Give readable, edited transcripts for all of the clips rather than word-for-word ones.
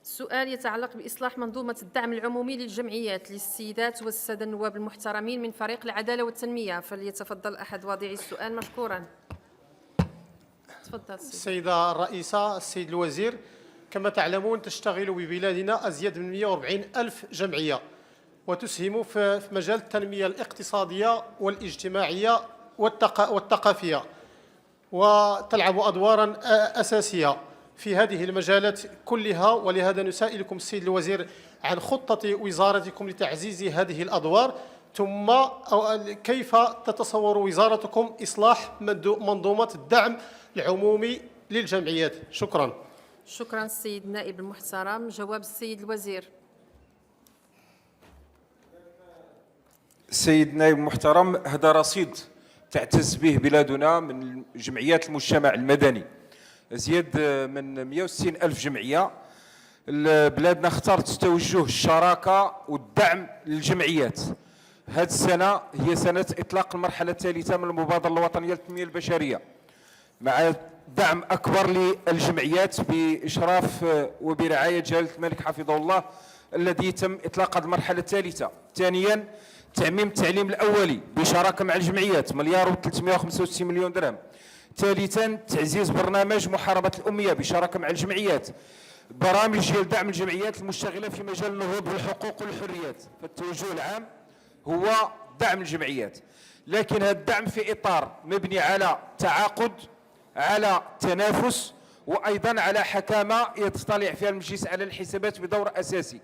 السؤال يتعلق بإصلاح منظومة الدعم العمومي للجمعيات للسيدات والسادة النواب المحترمين من فريق العدالة والتنمية. فليتفضل أحد واضعي السؤال مشكورا. تفضل السيدة الرئيسة، السيد الوزير، كما تعلمون تشتغل ببلادنا أزيد من 140 ألف جمعية وتسهم في مجال التنمية الاقتصادية والاجتماعية والثقافية، وتلعب أدوارا أساسية في هذه المجالات كلها. ولهذا نسائلكم السيد الوزير عن خطة وزارتكم لتعزيز هذه الأدوار، ثم كيف تتصور وزارتكم إصلاح منظومة الدعم العمومي للجمعيات. شكرا. شكرا السيد النائب المحترم. جواب السيد الوزير. السيد النائب المحترم، هذا رصيد تعتز به بلادنا من جمعيات المجتمع المدني، أزيد من 160 ألف جمعية. بلادنا اختارت توجه الشراكة والدعم للجمعيات. هذه السنة هي سنة إطلاق المرحلة الثالثة من المبادرة الوطنية للتنمية البشرية، مع دعم أكبر للجمعيات بإشراف وبرعاية جلالة الملك حفظه الله، الذي تم إطلاق هذه المرحلة الثالثة. ثانياً، تعميم التعليم الأولي بشراكة مع الجمعيات، مليار و365 مليون درهم. ثالثاً، تعزيز برنامج محاربة الأمية بشراكة مع الجمعيات. برامج دعم الجمعيات المشتغلة في مجال النهوض بالحقوق والحريات. فالتوجه العام هو دعم الجمعيات، لكن هذا الدعم في إطار مبني على تعاقد، على تنافس، وأيضا على حكامة يتطلع فيها المجلس على الحسابات بدور أساسي.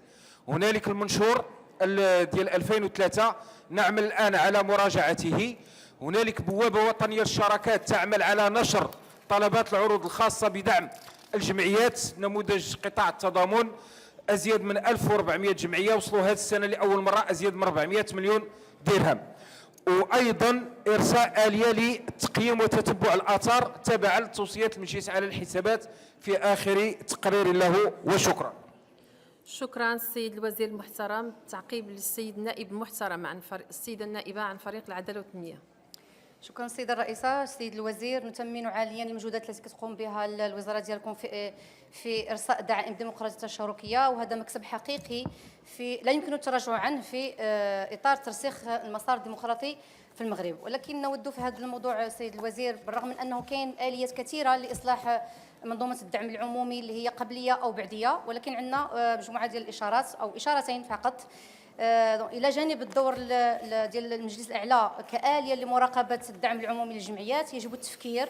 هنالك المنشور ديال 2003 نعمل الآن على مراجعته. هنالك بوابة وطنية للشراكات تعمل على نشر طلبات العروض الخاصة بدعم الجمعيات، نموذج قطاع التضامن. أزيد من 1400 جمعية وصلوا هذه السنة لأول مرة أزيد من 400 مليون درهم. وأيضا إرساء آلية لتقييم وتتبع الآثار تبعا لتوصيات المجلس على الحسابات في آخر تقرير له. وشكرا. شكرا السيد الوزير المحترم. تعقيب للسيد النائب المحترم عن السيدة النائبة عن فريق العدالة والتنمية. شكرا السيده الرئيسه. السيد الوزير، نثمن عاليا المجهودات التي كتقوم بها الوزاره ديالكم في ارساء دعائم الديمقراطيه التشاركيه، وهذا مكسب حقيقي لا يمكن التراجع عنه في اطار ترسيخ المسار الديمقراطي في المغرب. ولكن نود في هذا الموضوع السيد الوزير، بالرغم من انه كاين اليات كثيره لاصلاح منظومه الدعم العمومي اللي هي قبليه او بعديه، ولكن عندنا مجموعه ديال الاشارات او اشارتين فقط. الى جانب الدور ديال المجلس الاعلى كآلية لمراقبه الدعم العمومي للجمعيات، يجب التفكير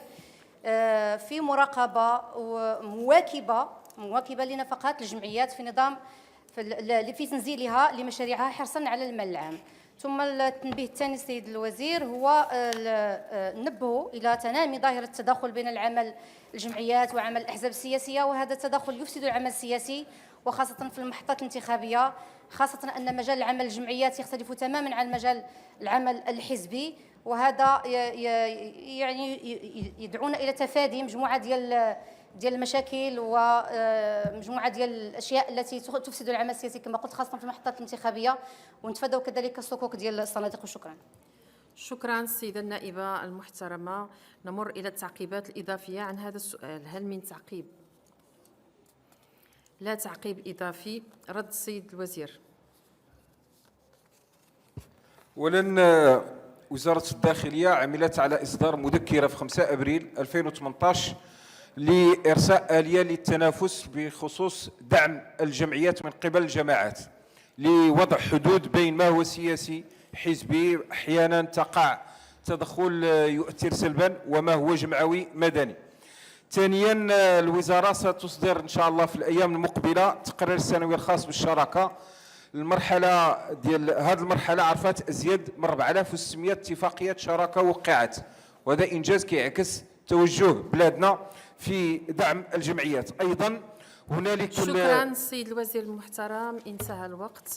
في مراقبه مواكبه لنفقات الجمعيات في نظام في تنزيلها لمشاريعها حرصا على المال العام. ثم التنبيه الثاني السيد الوزير هو نبه الى تنامي ظاهره التداخل بين العمل الجمعيات وعمل الاحزاب السياسيه، وهذا التداخل يفسد العمل السياسي وخاصه في المحطات الانتخابيه، خاصة أن مجال العمل الجمعيات يختلف تماماً عن مجال العمل الحزبي، وهذا يعني يدعونا إلى تفادي مجموعة ديال المشاكل ومجموعة ديال الأشياء التي تفسد العمل السياسي كما قلت، خاصة في المحطات الانتخابية، ونتفادوا كذلك الصكوك ديال الصناديق. وشكرا. شكرا السيدة النائبة المحترمة. نمر إلى التعقيبات الإضافية عن هذا السؤال. هل من تعقيب؟ لا تعقيب إضافي. رد السيد الوزير. ولن وزارة الداخلية عملت على إصدار مذكرة في 5 أبريل 2018 لإرساء آلية للتنافس بخصوص دعم الجمعيات من قبل الجماعات، لوضع حدود بين ما هو سياسي حزبي أحيانا تقع تدخل يؤثر سلبا وما هو جمعوي مدني. ثانيا، الوزارة ستصدر إن شاء الله في الأيام المقبلة تقرير السنوي الخاص بالشراكة. هذه المرحلة عرفت أزيد من 4600 اتفاقية شراكة وقعت، وهذا إنجاز كيعكس توجه بلادنا في دعم الجمعيات. أيضا هنالك شكرا السيد الوزير المحترم. انتهى الوقت.